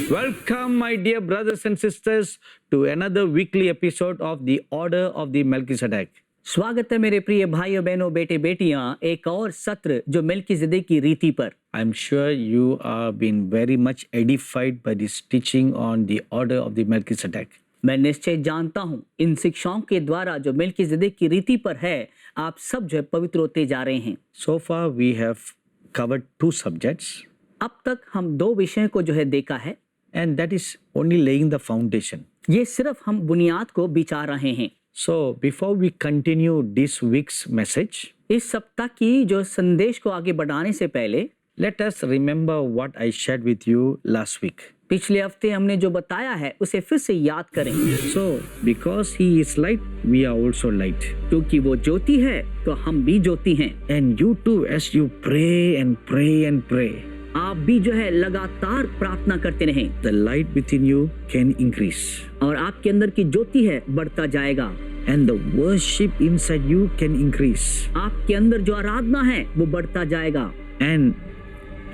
Welcome, my dear brothers and sisters, to another weekly episode of the Order of the Melchizedek. स्वागत है मेरे प्रिय भाइयों बहनों बेटे बेटियां एक और सत्र जो मेल्कीज़ेदेक की रीति पर। I'm sure you are been very much edified by this teaching on the Order of the Melchizedek. मैं निश्चय जानता हूं इन शिक्षाओं के द्वारा जो मेल्कीज़ेदेक की रीति पर है आप सब जो है पवित्र होते जा रहे हैं। So far we have covered two subjects. अब तक हम दो विषयों को जो है देखा है And that is only laying the foundation. ये सिर्फ हम बुनियाद को बिछा रहे हैं। So before we continue this week's message, इस सप्ताह की जो संदेश को आगे बढ़ाने से पहले let us remember what I shared with you last week. पिछले हफ्ते हमने जो बताया है उसे फिर से याद करें। So because he is light, we are also light. क्योंकि वो ज्योति है तो हम भी ज्योति हैं। And you too, as you pray and pray and pray, आप भी जो है लगातार प्रार्थना करते रहें। the light within you can increase. और आपके अंदर की ज्योति है बढ़ता जाएगा। And the worship inside you can increase. आपके अंदर जो आराधना है वो बढ़ता जाएगा। And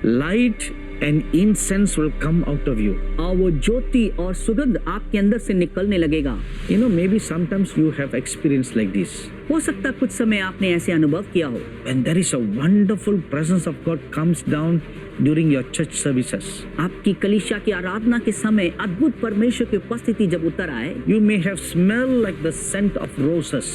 light and incense will come out of you. और वो ज्योति और सुगंध आपके अंदर से निकलने लगेगा। You know, maybe sometimes you have experienced like this. हो सकता कुछ समय आपने ऐसे अनुभव किया हो। When there is a wonderful presence of God comes down during your church services. आपकी कलीसिया की आराधना के समय अद्भुत परमेश्वर की उपस्थिति जब उतर आए, You may have smelled like the scent of roses,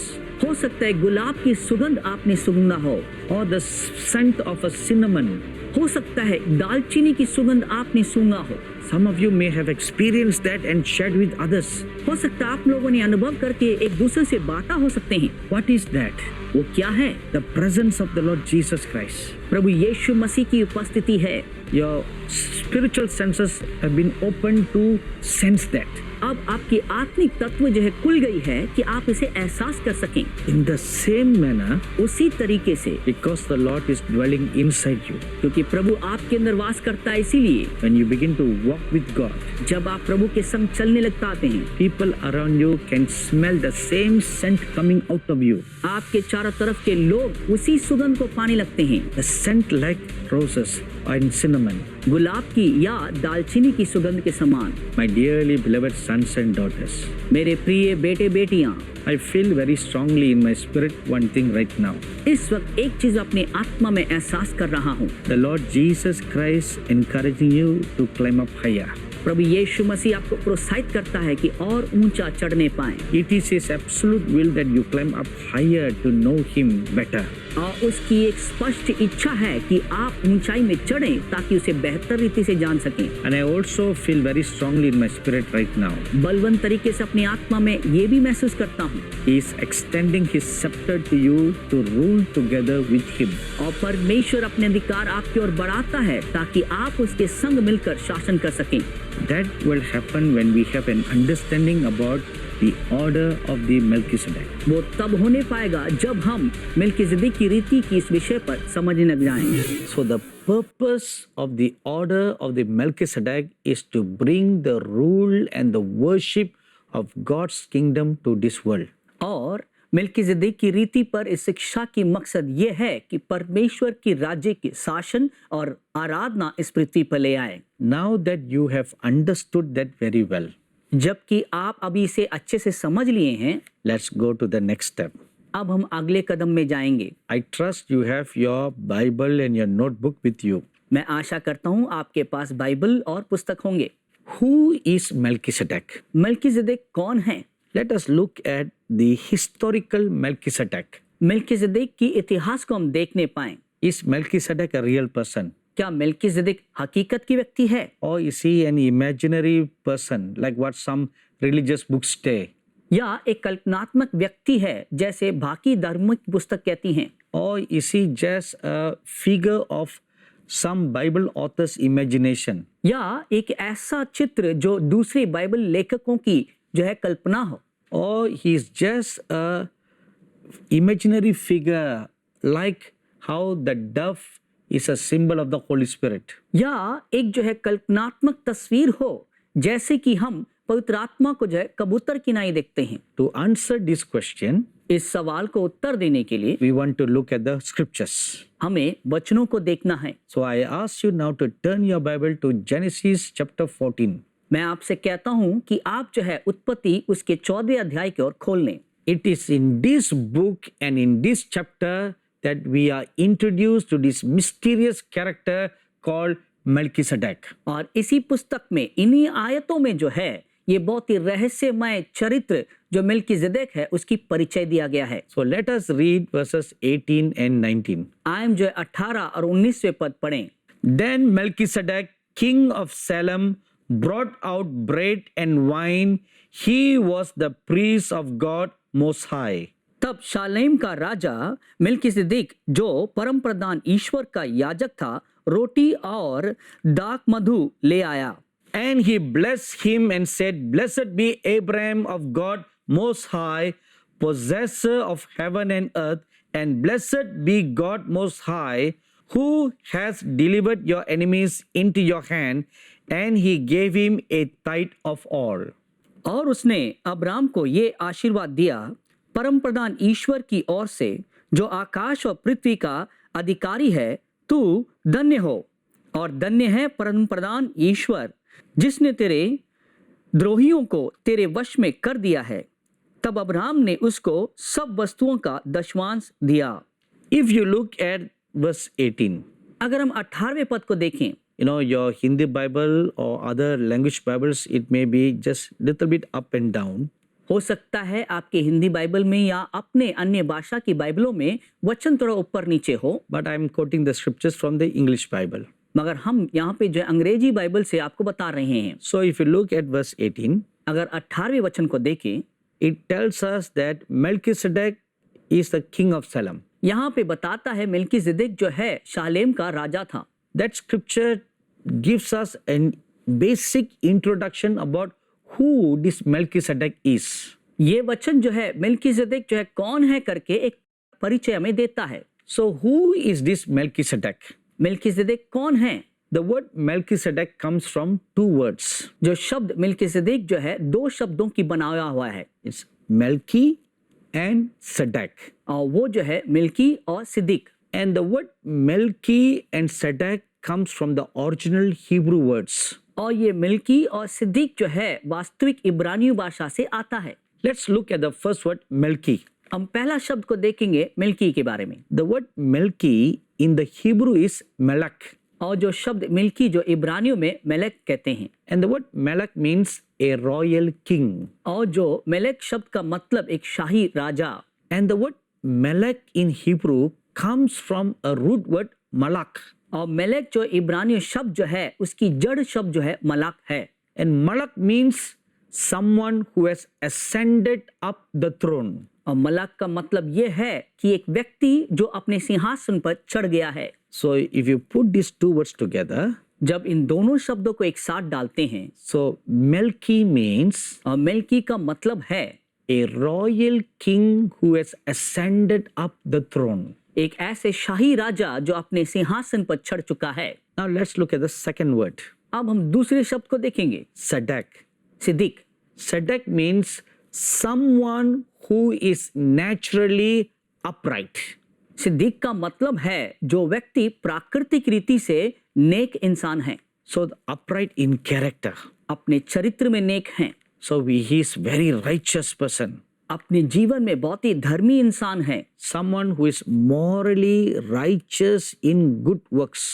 हो सकता है गुलाब की सुगंध आपने सूंघा हो, or the scent of a cinnamon. हो सकता है दालचीनी की सुगंध आपने सूंघा हो। Some of you may have experienced that and shared with others. हो सकता है आप लोगों ने अनुभव करके एक दूसरे से बांटा हो सकते हैं। What is that? वो क्या है? The presence of the Lord Jesus Christ. प्रभु यीशु मसीह की उपस्थिति है। Your spiritual senses have been opened to sense that. अब आपकी आत्मिक तत्व जो है खुल गई है कि आप इसे एहसास कर सकें। In the same manner, उसी तरीके से because the Lord is dwelling inside you. क्योंकि प्रभु आपके अंदर वास करता है, इसीलिए When you begin to walk with God, जब आप प्रभु के संग चलने लग पाते हैं, people around you can smell the same scent coming out of you. आपके चारों तरफ के लोग उसी सुगंध को पाने लगते हैं। A scent like roses and cinnamon. गुलाब की या दालचीनी की सुगंध के समान। My dearly beloved sons and daughters, मेरे प्रिय बेटे बेटियां, I feel very strongly in my spirit one thing right now. इस वक्त एक चीज अपने आत्मा में एहसास कर रहा हूँ। The Lord Jesus Christ encouraging you to climb up higher. प्रभु यीशु मसीह आपको प्रोत्साहित करता है कि और ऊंचा चढ़ने पाएं। It is His absolute will that you climb up higher to know Him better. और उसकी एक स्पष्ट इच्छा है कि आप ऊंचाई में चढ़ें ताकि उसे बेहतर रीति से जान सकें। And I also feel very strongly in my spirit right now. Balwant तरीके से अपनी आत्मा में ये भी महसूस करता हूँ। He is extending His scepter to you to rule together with Him. और परमेश्वर अपने अधिकार आपकी ओर बढ़ाता है ताकि आप उसके संग मिलकर शासन कर सकें। That will happen when we have an understanding about the order of the Melchizedek. वो तब होने पाएगा जब हम मेल्कीज़ेदेक की रीति की इस विषय पर समझने लग जाएंगे। So the purpose of the order of the Melchizedek is to bring the rule and the worship of God's kingdom to this world. और मेल्कीज़ेदेक की रीति पर इस शिक्षा की मकसद ये है कि परमेश्वर की राज्य की शासन और आराधना इस पृथ्वी पर ले आए। Now that you have understood that very well, जबकि आप अभी इसे अच्छे से समझ लिए हैं, let's go to the next step. अब हम अगले कदम में जाएंगे। I trust you have your Bible and your notebook with you. मैं आशा करता हूँ आपके पास बाइबल और पुस्तक होंगे। Who is Melchizedek? मेल्कीज़ेदेक कौन है? Let us look at the historical Melchizedek. मेल्कीज़ेदेक की इतिहास को हम देखने पाएं। Is Melchizedek a real person? क्या मेल्कीज़ेदेक हकीकत की व्यक्ति है? Or is he an imaginary person like what some religious books say? या एक कल्पनात्मक व्यक्ति है जैसे बाकी धार्मिक पुस्तक कहती हैं? Or is he just a figure of some Bible author's imagination? या एक ऐसा चित्र जो दूसरे बाइबल लेखकों की जो है कल्पना हो? Or he is just a imaginary figure like how the dove is a symbol of the Holy Spirit? या एक जो है कल्पनात्मक तस्वीर हो जैसे कि हम पवित्र आत्मा को जो है कबूतर की नाई देखते हैं। To answer this question, इस सवाल को उत्तर देने के लिए we want to look at the scriptures. हमें वचनों को देखना है। So I ask you now to turn your Bible to Genesis chapter 14. मैं आपसे कहता हूं कि आप जो है उत्पत्ति उसके 14 अध्याय की ओर खोल लें। It is in this book and in this chapter that we are introduced to this mysterious character called Melchizedek. और इसी पुस्तक में इन्हीं आयतों में जो है ये बहुत ही रहस्यमय चरित्र जो मेल्कीजेदेक है उसकी परिचय दिया गया है। So let us read verses 18 and 19. आयम जो है 18 और 19वें पद पढ़ें। Then Melchizedek, king of Salem, brought out bread and wine. He was the priest of God Most High. तब शालेम का राजा मेल्कीजेदेक जो परम प्रधान ईश्वर का याजक था रोटी और दाख मधु ले आया। And he blessed him and said, Blessed be Abraham of God Most High, possessor of heaven and earth, and blessed be God Most High, who has delivered your enemies into your hand. And he gave him a tithe of all. और उसने Abram को ये आशीर्वाद दिया, परम प्रधान ईश्वर की ओर से जो आकाश और पृथ्वी का अधिकारी है, तू धन्य हो और धन्य है परम प्रधान ईश्वर जिसने तेरे द्रोहियों को तेरे वश में कर दिया है। तब अब्राम ने उसको सब वस्तुओं का दशमांश दिया। If you look at verse 18, अगर हम 18वें पद को देखें, your Hindi Bible or other language Bibles, it may be just little bit up and down. हो सकता है आपके हिंदी बाइबल में या अपने अन्य भाषा की बाइबलों में वचन थोड़ा ऊपर नीचे हो, But I am quoting the scriptures from the English Bible. मगर हम यहाँ पे जो अंग्रेजी बाइबल से आपको बता रहे हैं। So if you look at verse 18, अगर 18वें वचन को देखें, it tells us that Melchizedek is the king of Salem. यहाँ पे बताता है मेल्कीजेदेक जो है शालेम का राजा था। That scripture gives us a basic introduction about who this Melchizedek is. ये वचन जो है मेल्कीजेदेक जो है कौन है करके एक परिचय हमें देता है। So who is this Melchizedek? मेल्कीजेदेक कौन है? The word Melchizedek comes from two words. जो शब्द मेल्कीजेदेक जो है दो शब्दों की बनाया हुआ है। It's Melchi and Sedek. और वो जो है मिल्की और Siddique. And the word Melchi and Sedek comes from the original Hebrew words. और ये मिल्की और सिद्दीक जो है वास्तविक इब्रानी भाषा से आता है। Let's look at the first word Melchi. हम पहला शब्द को देखेंगे मिल्की के बारे में। The word Melchi in the Hebrew is Melech. और जो शब्द मिल्की जो इब्रानियों में मेलेक कहते हैं। And the word Melech means a royal king. और जो मेलेक शब्द का मतलब एक शाही राजा। And the word Melech in Hebrew comes from a root word Malach. और मेलेक जो इब्रानी शब्द जो है उसकी जड़ शब्द जो है मलाक है। And Malach means someone who has ascended up the throne. और मलाक का मतलब ये है कि एक व्यक्ति जो अपने सिंहासन पर चढ़ गया है। So if you put these two words together, जब इन दोनों शब्दों को एक साथ डालते हैं, so Melchi means और मेल्की का मतलब है a royal king who has ascended up the throne. एक ऐसे शाही राजा जो अपने सिंहासन पर चढ़ चुका है। Now let's look at the second word. अब हम दूसरे शब्द को देखेंगे, Sedek. Siddique. Sedek means someone who is naturally upright. Siddique का मतलब है जो व्यक्ति प्राकृतिक रीति से नेक इंसान है। So upright in character. अपने चरित्र में नेक हैं। So he is very righteous person. अपने जीवन में बहुत ही धर्मी इंसान है। Someone who is morally righteous in good works.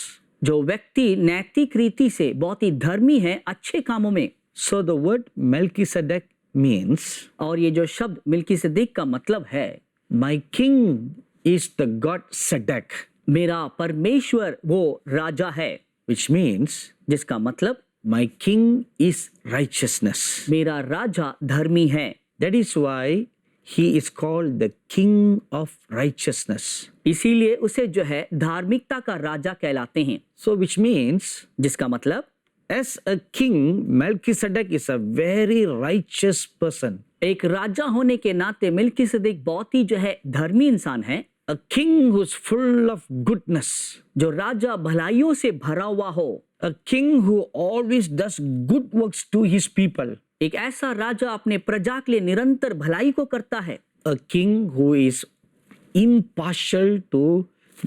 जो व्यक्ति नैतिक रीति से बहुत ही धर्मी है अच्छे कामों में। So the word Melchizedek means, और ये जो शब्द मेल्कीजेदेक का मतलब है, my king is the God Sedek, मेरा परमेश्वर वो राजा है, which means जिसका मतलब my king is righteousness. मेरा राजा धर्मी है। That is why he is called the king of righteousness. इसीलिए उसे जो है धार्मिकता का राजा कहलाते हैं। So which means, जिसका मतलब as a king, Melchizedek is a very righteous person. एक राजा होने के नाते मेल्कीजेदेक बहुत ही जो है धर्मी इंसान है। A king who's full of goodness. जो राजा भलाइयों से भरा हुआ हो। A king who always does good works to his people. एक ऐसा राजा अपने प्रजा के लिए निरंतर भलाई को करता है। A king who is impartial to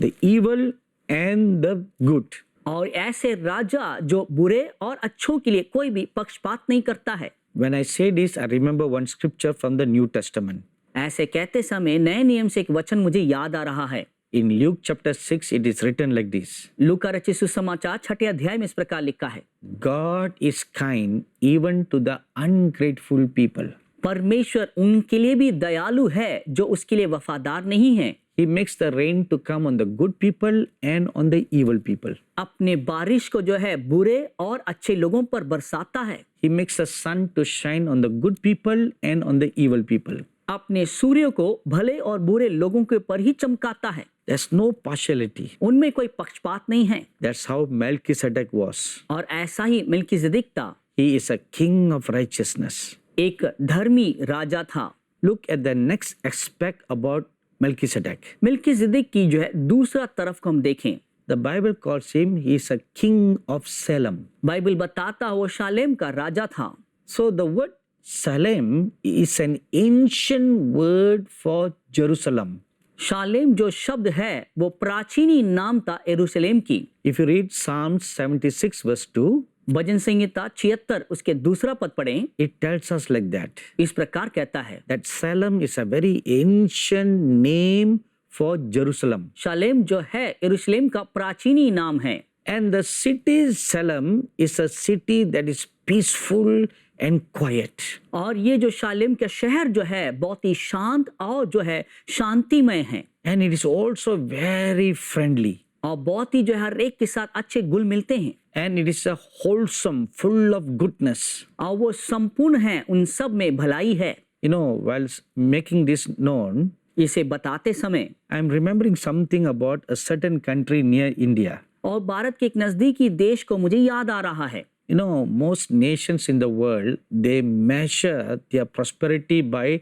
the evil and the good. और ऐसे राजा जो बुरे और अच्छों के लिए कोई भी पक्षपात नहीं करता है। When I say this, I remember one scripture from the New Testament. ऐसे कहते समय नए नियम से एक वचन मुझे याद आ रहा है। In Luke chapter 6, it is written like this. लूका रचित सुसमाचार 6 अध्याय में इस प्रकार लिखा है, God is kind even to the ungrateful people. परमेश्वर उनके लिए भी दयालु है जो उसके लिए वफादार नहीं है। He makes the rain to come on the good people and on the evil people. अपने बारिश को जो है बुरे और अच्छे लोगों पर बरसाता है। He makes the sun to shine on the good people and on the evil people. अपने सूर्य को भले और बुरे लोगों के ऊपर ही चमकाता है। There's no partiality. उनमें कोई पक्षपात नहीं है। That's how Melchizedek was. और ऐसा ही मिल्कीसेदेक था। He is a king of righteousness. एक धर्मी राजा था। Look at the next aspect about Melchizedek. मिल्कीसेदेक की जो है दूसरा तरफ को हम देखें, The Bible calls him, he is a king of Salem. Bible बताता है वो शालेम का राजा था। So the word Salem is an ancient word for Jerusalem. शालेम जो शब्द है वो प्राचीनी नाम था यरूशलेम की। If you read Psalms 76 verse 2, भजन संहिता 76 उसके दूसरा पद पढ़ें, it tells us like that. इस प्रकार कहता है, That Salem is a very ancient name for Jerusalem. शालेम जो है यरूशलेम का प्राचीनी नाम है। And the city Salem is a city that is peaceful and quiet. और ये जो शालेम का शहर जो है बहुत ही शांत और जो है शांतिमय है। And it is also very friendly. और बहुत ही जो है हर एक के साथ अच्छे गुल मिलते हैं। And it is a wholesome, full of goodness. और वो संपूर्ण है, उन सब में भलाई है। You know, while making this known, इसे बताते समय I am remembering something about a certain country near India. और भारत के एक नजदीकी देश को मुझे याद आ रहा है। You know, most nations in the world, they measure their prosperity by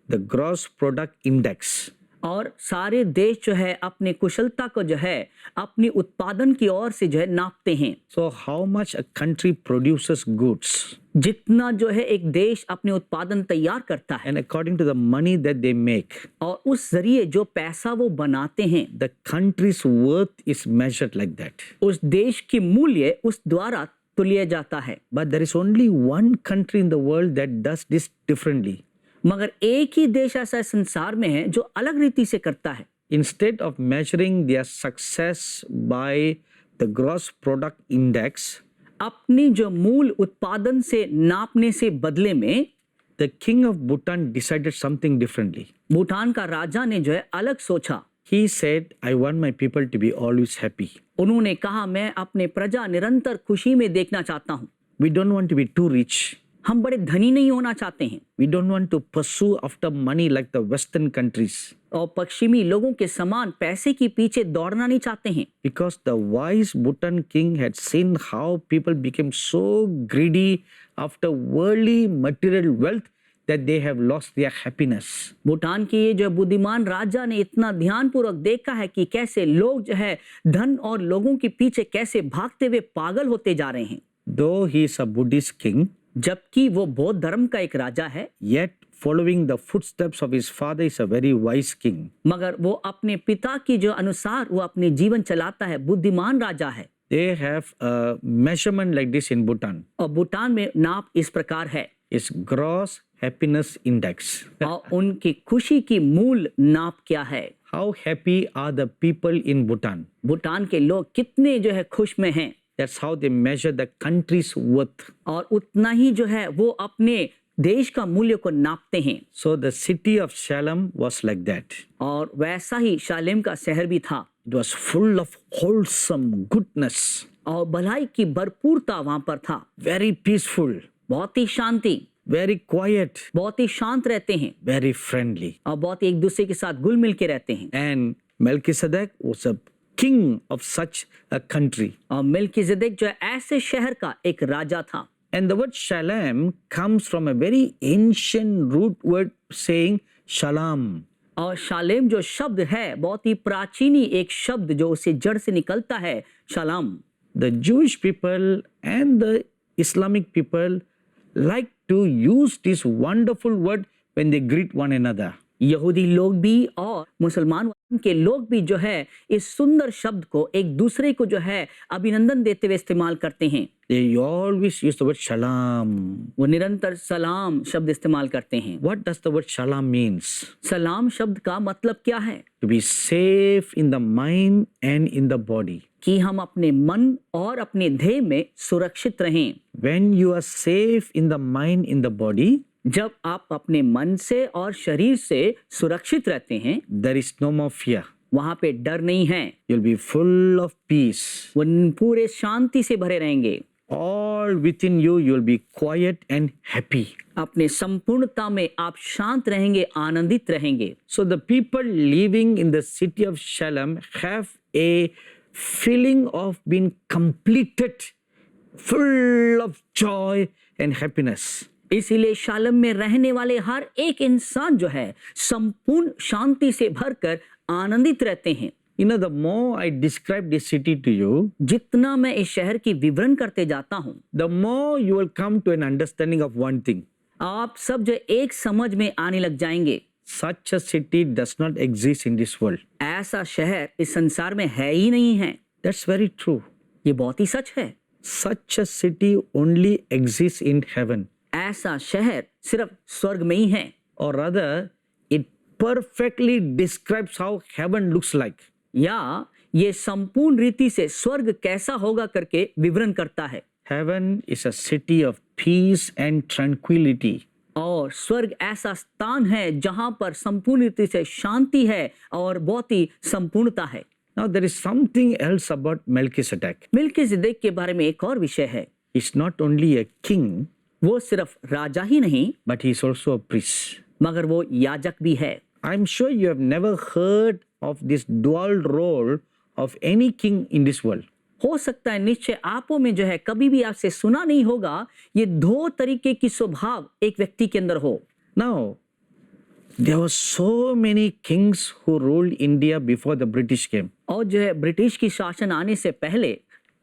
the gross product index. और सारे देश जो है अपने कुशलता को जो है अपनी उत्पादन की ओर से जो है नापते हैं। So how much a country produces goods, जितना जो है एक देश अपने उत्पादन तैयार करता है and according to the money that they make, और उस जरिए जो पैसा वो बनाते हैं, the country's worth is measured like that. उस देश की मूल्य उस द्वारा तुलिया जाता है। But there is only one country in the world that does this differently. मगर एक ही देश ऐसा संसार में है जो अलग रीति से करता है। Instead of measuring their success by the gross product index, अपनी जो मूल उत्पादन से नापने से बदले में the king of Bhutan decided something differently. Bhutan का राजा ने जो है अलग सोचा। He said, I want my people to be always happy. उन्होंने कहा, मैं अपने प्रजा निरंतर खुशी में देखना चाहता हूँ। We don't want to be too rich. हम बड़े धनी नहीं होना चाहते हैं। We don't want to pursue after money like the Western countries. और पश्चिमी लोगों के समान पैसे के पीछे दौड़ना नहीं चाहते हैं। Because the wise Bhutan king had seen how people became so greedy after worldly material wealth that they have lost their happiness. Bhutan के ये जो बुद्धिमान राजा ने इतना ध्यानपूर्वक देखा है कि कैसे लोग जो है धन और लोगों के पीछे कैसे भागते हुए पागल होते जा रहे हैं। Though he is a Buddhist king, जबकि वो बौद्ध धर्म का एक राजा है, yet following the footsteps of his father is a very wise king. मगर वो अपने पिता की जो अनुसार वो अपने जीवन चलाता है, बुद्धिमान राजा है। They have a measurement like this in Bhutan. और भूटान में नाप इस प्रकार है, It's gross happiness index. और उनकी खुशी की मूल नाप क्या है? How happy are the people in Bhutan? Bhutan के लोग कितने जो है खुश में हैं। That's how they measure the country's worth. और उतना ही जो है वो अपने देश का मूल्य को नापते हैं। So the city of Shalem was like that. और वैसा ही शालेम का शहर भी था। It was full of wholesome goodness. और भलाई की भरपूरता वहां पर था। Very peaceful. बहुत ही शांति, Very quiet. बहुत ही शांत रहते हैं Very friendly. और बहुत एक दूसरे के साथ घुल मिल के रहते हैं। And Melchizedek was a king of such a country. और मिल्कीसेदेक जो है ऐसे शहर का एक राजा था। And the word Shalem comes from a very ancient root word saying Shalom. और शालेम जो शब्द है बहुत ही प्राचीनी एक शब्द जो उसे जड़ से निकलता है, शालाम। The Jewish people and the Islamic people like to use this wonderful word when they greet one another. यहूदी लोग भी और मुसलमान के लोग भी जो है इस सुंदर शब्द को एक दूसरे को जो है अभिनंदन देते हुए इस्तेमाल करते हैं। They always use the word shalom. वो निरंतर सलाम शब्द इस्तेमाल करते हैं। What does the word shalom means? सलाम शब्द का मतलब क्या है? To be safe in the mind and in the body. कि हम अपने मन और अपने देह में सुरक्षित रहें। When you are safe in the mind, in the body, जब आप अपने मन से और शरीर से सुरक्षित रहते हैं, there is no more fear. वहां पे डर नहीं है। You'll be full of peace. वो पूरे शांति से भरे रहेंगे। All within you, you'll be quiet and happy. अपने संपूर्णता में आप शांत रहेंगे, आनंदित रहेंगे। So the people living in the city of Shalom have a feeling of being completed, full of joy and happiness. इसीलिए शालम में रहने वाले हर एक इंसान जो है संपूर्ण शांति से भरकर आनंदित रहते हैं। You know, the more I describe this city to you, जितना मैं इस शहर की विवरण करते जाता हूँ, the more you will come to an understanding of one thing. आप सब जो एक समझ में आने लग जाएंगे। Such a city does not exist in this world. ऐसा शहर इस संसार में है ही नहीं है। That's very true. ये बहुत ही सच है। Such a city only exists in heaven. ऐसा शहर सिर्फ स्वर्ग में ही है। Or rather, it perfectly describes how heaven looks like. या ये संपूर्ण रीति से स्वर्ग कैसा होगा करके विवरण करता है। Heaven is a city of peace and tranquility. और स्वर्ग ऐसा स्थान है जहां पर संपूर्ण रीति से शांति है और बहुत ही संपूर्णता है। Now there is something else about Melchizedek. मिल्कीसेदेक के बारे में एक और विषय है। He's not only a king, वो सिर्फ राजा ही नहीं but he's also a priest. मगर वो याजक भी है। I'm sure you have never heard of this dual role of any king in this world. हो सकता है निश्चय आपो में जो है कभी भी आपसे सुना नहीं होगा ये दो तरीके की स्वभाव एक व्यक्ति के अंदर हो। Now, there were so many kings who ruled India before the British came. और जो है ब्रिटिश की शासन आने से पहले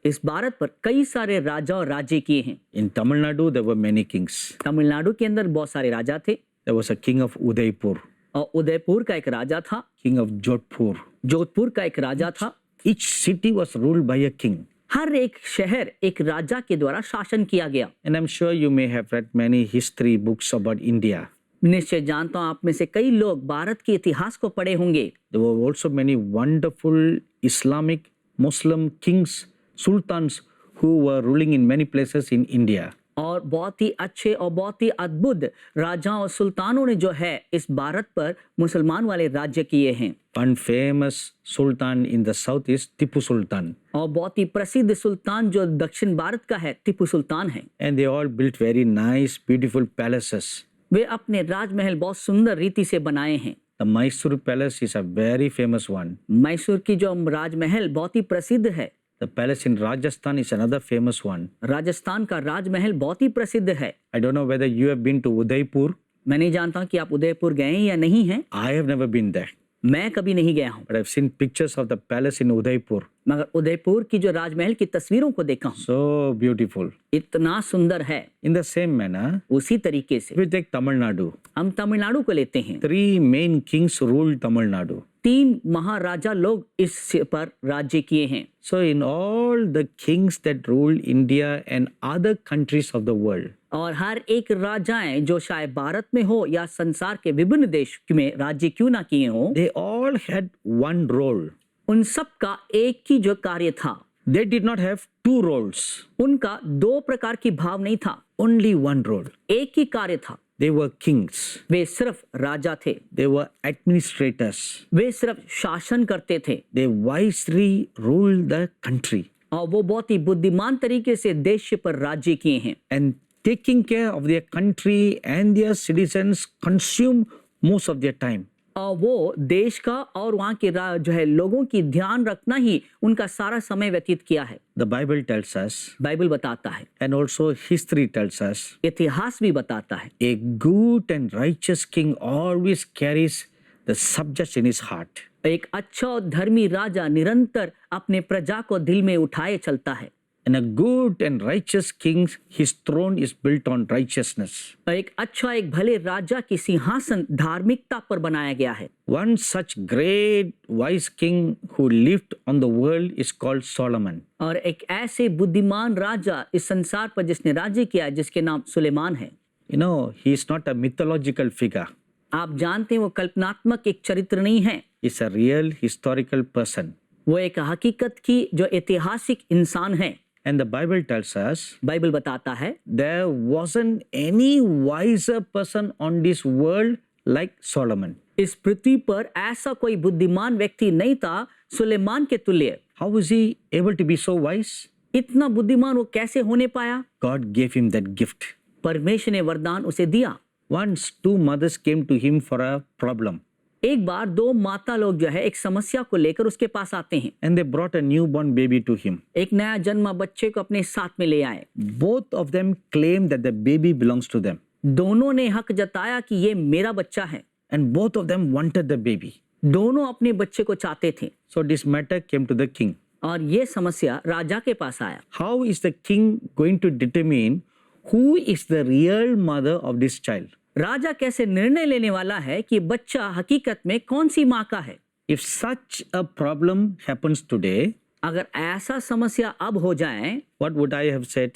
इस भारत पर कई सारे राजा और राज्य किए हैं। In Tamil Nadu, there were many kings. Tamil Nadu के अंदर बहुत सारे राजा थे। There was a king of Udaipur, और उदयपुर का एक राजा था। king of Jodhpur. जोधपुर का एक राजा था। Each city was ruled by a king. हर एक शहर एक राजा के द्वारा शासन किया गया। And I'm sure you may have read many history books about India. निश्चय जानता हूं आप में से कई लोग भारत के इतिहास को पढ़े होंगे। There were also many wonderful Islamic Muslim kings, sultans who were ruling in many places in India. और बहुत ही अच्छे और बहुत ही अद्भुत राजाओं और सुल्तानों ने जो है इस भारत पर मुसलमान वाले राज्य किए हैं। One famous sultan in the south is Tipu Sultan. और बहुत ही प्रसिद्ध सुल्तान जो दक्षिण भारत का है टिपू सुल्तान है। And they all built very nice, beautiful palaces. वे अपने राजमहल बहुत सुंदर रीति से बनाए हैं। The Mysore Palace is a very famous one. Mysore की जो राजमहल बहुत ही प्रसिद्ध है। The palace in Rajasthan is another famous one. Rajasthan का राजमहल बहुत ही प्रसिद्ध है। I don't know whether you have been to Udaipur. मैं नहीं जानता कि आप उदयपुर गए हैं या नहीं हैं। I have never been there, मैं कभी नहीं गया हूँ, but I've seen pictures of the palace in Udaipur. मगर उदयपुर की जो राजमहल की तस्वीरों को देखा हूँ, So beautiful. इतना सुंदर है। In the same manner, उसी तरीके से if we take Tamil Nadu, हम तमिलनाडु को लेते हैं। 3 main kings ruled Tamil Nadu. 3 महाराजा लोग इस पर राज्य किए हैं। So in all the kings that ruled India and other countries of the world, और हर एक राजाएं जो शायद भारत में हो या संसार के विभिन्न देश में राज्य क्यों ना किए हो, they all had one role. उन सब का एक ही जो कार्य था। They did not have 2 roles, उनका 2 प्रकार की भाव नहीं था, only one role. एक ही कार्य था। They were kings. वे सिर्फ राजा थे, They were administrators. वे सिर्फ शासन करते थे They wisely ruled the country. और वो बहुत ही बुद्धिमान तरीके से देश पर राज्य किए हैं। And taking care of their country and their citizens consumed most of their time. और वो देश का और वहाँ के जो है लोगों की ध्यान रखना ही उनका सारा समय व्यतीत किया है। The Bible tells us, Bible बताता है, and also history tells us, इतिहास भी बताता है, a good and righteous king always carries the subjects in his heart. एक अच्छा और धर्मी राजा निरंतर अपने प्रजा को दिल में उठाए चलता है। And a good and righteous king, his throne is built on righteousness. एक अच्छा एक भले राजा की सिंहासन धार्मिकता पर बनाया गया है। One such great wise king who lived on the world is called Solomon. और एक ऐसे बुद्धिमान राजा इस संसार पर जिसने राज्य किया जिसके नाम सुलेमान है। You know, he is not a mythological figure. आप जानते हैं वो कल्पनात्मक एक चरित्र नहीं है, He's a real historical person. वो एक हकीकत की जो ऐतिहासिक इंसान है। And the Bible tells us Bible बताता है there wasn't any wiser person on this world like Solomon. इस पृथ्वी पर ऐसा कोई बुद्धिमान व्यक्ति नहीं था सुलेमान के तुल्य। How was he able to be so wise? इतना बुद्धिमान वो कैसे होने पाया? God gave him that gift. परमेश्वर ने वरदान उसे दिया। Once two mothers came to him for a problem एक बार दो माता लोग जो है एक समस्या को लेकर उसके पास आते हैं। and they brought a newborn baby to him. एक नया जन्मा बच्चे को अपने साथ में ले आए। Both of them claimed that the baby belongs to them दोनों ने हक जताया कि ये मेरा बच्चा है। and both of them wanted the baby. दोनों अपने बच्चे को चाहते थे So this matter came to the king. और ये समस्या राजा के पास आया। How is the king going to determine who is the real mother of this child? राजा कैसे निर्णय लेने वाला है कि बच्चा हकीकत में कौन सी माँ का है? If such a problem happens today, अगर ऐसा समस्या अब हो जाए, what would I have said?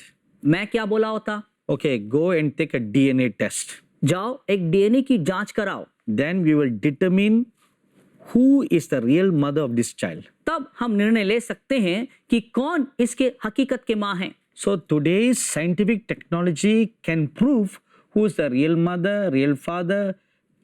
मैं क्या बोला होता? Okay, go and take a DNA test. जाओ एक डीएनए की जांच कराओ, Then we will determine who is the real mother of this child. तब हम निर्णय ले सकते हैं कि कौन इसके हकीकत के माँ हैं। So today's scientific technology can prove who is the real mother, real father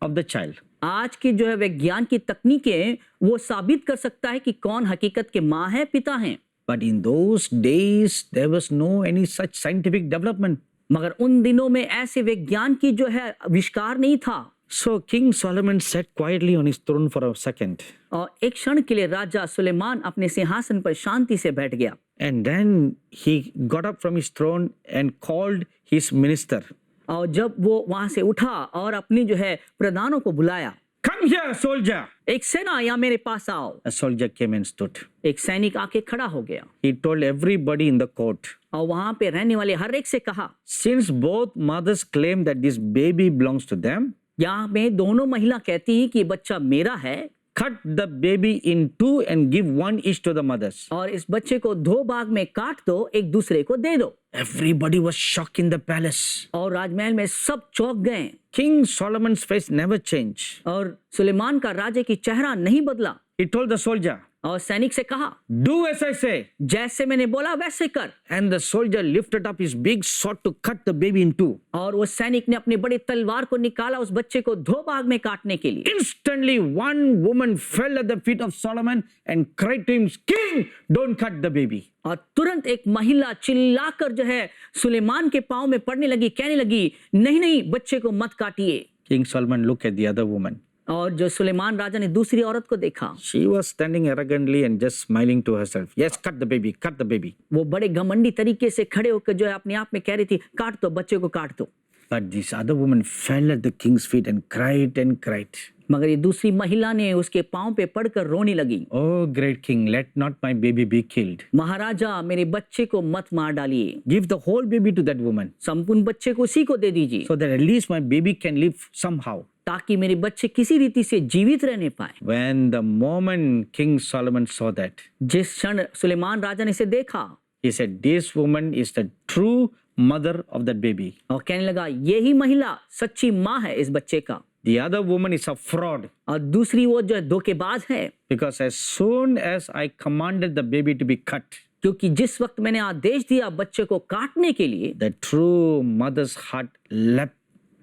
of the child. आज की जो है विज्ञान की तकनीकें वो साबित कर सकता है कि कौन हकीकत के माँ है, पिता हैं। But in those days, there was no any such scientific development. मगर उन दिनों में ऐसे विज्ञान की जो है आविष्कार नहीं था। So King Solomon sat quietly on his throne for a second. और एक क्षण के लिए राजा सुलेमान अपने सिंहासन पर शांति से बैठ गया। And then he got up from his throne and called his minister. और जब वो वहां से उठा और अपनी जो है प्रधानों को बुलाया, Come here, soldier! एक सेना या मेरे पास आओ। A soldier came and stood. एक सैनिक आके खड़ा हो गया He told everybody in the court, और वहां पे रहने वाले हर एक से कहा, since both mothers claim that this baby belongs to them, यहाँ में दोनों महिला कहती हैं कि बच्चा मेरा है, cut the baby in two and give one each to the mothers. और इस बच्चे को दो भाग में काट दो, एक दूसरे को दे दो। Everybody was shocked in the palace. और राजमहल में सब चौंक गए King Solomon's face never changed. और सुलेमान का राजा की चेहरा नहीं बदला। He told the soldier, और सैनिक से कहा, do as I say. जैसे मैंने बोला वैसे कर। And the soldier lifted up his big sword to cut the baby in two. और वो सैनिक ने अपनी बड़ी तलवार को निकाला उस बच्चे को दो भाग में काटने के लिए। Instantly, one woman fell at the feet of Solomon and cried to him, King, don't cut the baby. और तुरंत एक महिला चिल्लाकर जो है सुलेमान के पांव में पड़ने लगी, कहने लगी, नहीं नहीं, बच्चे को मत काटिए। King Solomon looked at the other woman. और जो सुलेमान राजा ने दूसरी औरत को देखा, She was standing arrogantly and just smiling to herself. Yes, cut the baby, cut the baby. वो बड़े घमंडी तरीके से खड़े होकर जो है अपने आप में कह रही थी, काट दो, बच्चे को काट दो। But this other woman fell at the king's feet and cried and cried. मगर ये दूसरी महिला ने उसके पांव पे पड़कर रोने लगी, Oh, great king, let not my baby be killed. महाराजा मेरे बच्चे को मत मार डालिए, Give the whole baby to that woman संपूर्ण बच्चे को उसी को दे दीजिए, so that at least my baby can live somehow. ताकि मेरे बच्चे किसी रीति से जीवित रहने पाए। When the moment King Solomon saw that, जिस क्षण सुलेमान राजा ने इसे देखा, he said, this woman is the true mother of that baby. और कहने लगा, यही महिला सच्ची माँ है इस बच्चे का, The other woman is a fraud. और दूसरी वो जो है धोखेबाज है। Because as soon as I commanded the baby to be cut, क्योंकि जिस वक्त मैंने आदेश दिया बच्चे को काटने के लिए, the true mother's heart leapt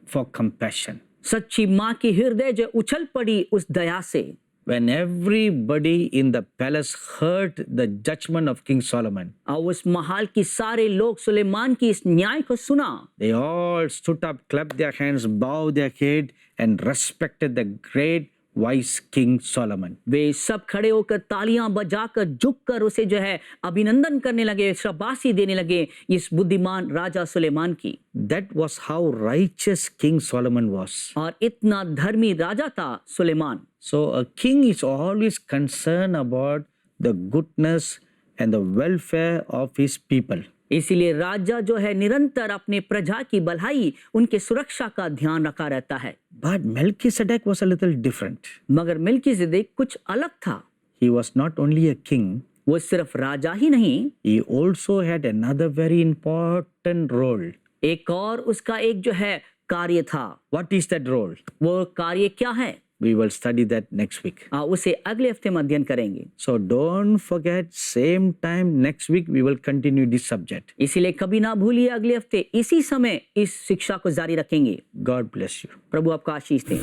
for compassion. सच्ची माँ की हृदय जो उछल पड़ी उस दया से। When everybody in the palace heard the judgment of King Solomon, और उस महाल की सारे लोग सुलेमान की इस न्याय को सुना, they all stood up, clapped their hands, bowed their head, and respected the great wise King Solomon. वे सब खड़े होकर तालियां बजाकर झुककर उसे जो है अभिनंदन करने लगे, शाबाशी देने लगे इस बुद्धिमान राजा सुलेमान की। That was how righteous King Solomon was. और इतना धर्मी राजा था Suleman. So a king is always concerned about the goodness and the welfare of his people. इसीलिए राजा जो है निरंतर अपने प्रजा की भलाई, उनके सुरक्षा का ध्यान रखा रहता है। But Melchizedek was a little different. मगर मिल्कीसेदेक कुछ अलग था। He was not only a king, वो सिर्फ राजा ही नहीं, he also had another very important role. एक और उसका एक जो है कार्य था। What is that role? वो कार्य क्या है? We will study that next week. उसे अगले हफ्ते में अध्ययन करेंगे। So don't forget, same time next week we will continue this subject. इसीलिए कभी ना भूलिए, अगले हफ्ते इसी समय इस शिक्षा को जारी रखेंगे। God bless you. प्रभु आपका आशीष दे।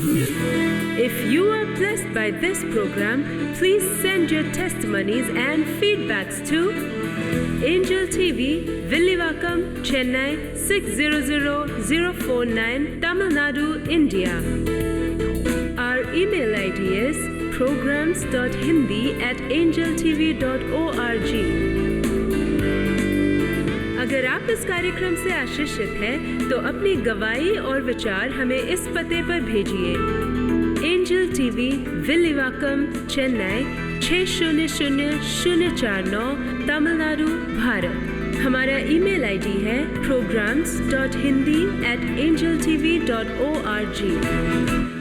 If you are blessed by this program, please send your testimonies and feedbacks to Angel TV, Villivakkam, Chennai 600049, Tamil Nadu, India. Our email ID is programs.hindi@angeltv.org. अगर आप इस कार्यक्रम से आशीषित हैं, तो अपनी गवाही और विचार हमें इस पते पर भेजिए। Angel TV, Villivakkam, Chennai 600049, Tamil Nadu, Bharat. हमारा ईमेल आईडी है programs.hindi@angeltv.org।